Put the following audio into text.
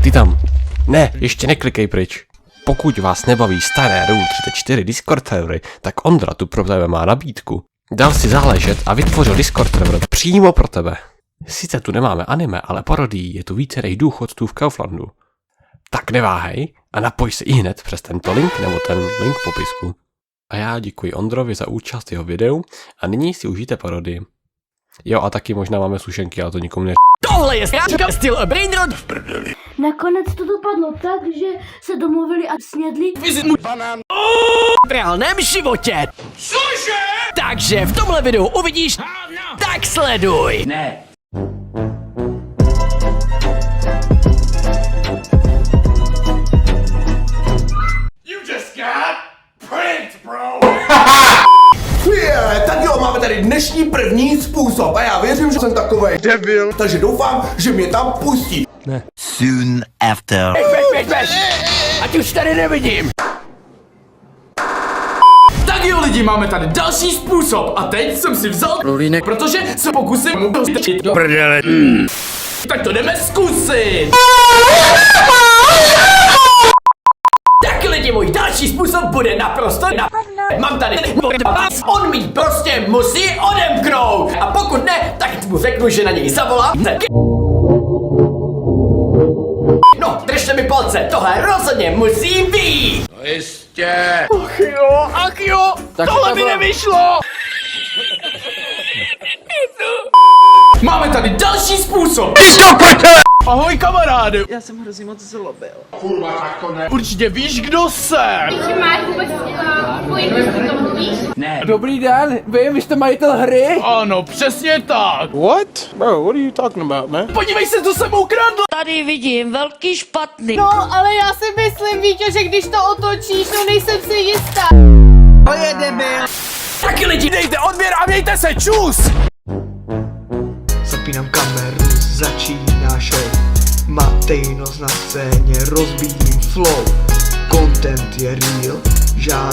Ty tam. Ne, ještě neklikej pryč. Pokud vás nebaví staré Rule 34 Discord servery, tak Ondra tu pro tebe má nabídku. Dal si záležet a vytvořil Discord server přímo pro tebe. Sice tu nemáme anime, ale parodii je tu více než důchodců v Kauflandu. Tak neváhej a napoj se ihned přes tento link nebo ten link v popisku. A já děkuji Ondrovi za účast v jeho videu a nyní si užijte parodii. Jo a taky možná máme sušenky, ale to nikomu ne... Tohle je styl a brainrod v prdeli. Nakonec to dopadlo tak, že se domluvili a snědli banán v reálném životě. Cože? Takže v tomhle videu uvidíš, tak sleduj. Ne. You just got pranked, bro. Tak jo, máme tady dnešní první způsob a já věřím, že jsem takovej debil, takže doufám, že mě tam pustí. Ne. Soon after. Ať už tady nevidím. Tak jo lidi, máme tady další způsob a teď jsem si vzal lulínek, protože se pokusím mu dostat do prdele. Tak to jdeme zkusit. Tak lidi, můj další způsob bude naprosto Mám tady vás, on mi prostě musí odemknout. A pokud ne, tak mu řeknu, že na něj zavolám. No, držte mi palce, tohle rozhodně musí být. No jistě. Ach jo, tohle mi nevyšlo. Máme tady další způsob. Ahoj kamaráde. Já jsem hrozně moc zlobil. Kurva, tak to ne. Určitě víš, kdo jsem. Takže máš vůbec pojetí o tom, víš? Ne. Dobrý den, vy jste majitel hry? Ano, přesně tak. What? Bro, what are you talking about, man? Podívej se, co jsem ukradl. Tady vidím velký špatný. No, ale já si myslím, Víťo, že když to otočíš, no nejsem si jistá. To je debil. Taky lidi, dejte odběr a mějte se, čus. Zapínám kameru, začíná show. Matejnos na scéně, rozbíjím flow. Content je real, žádný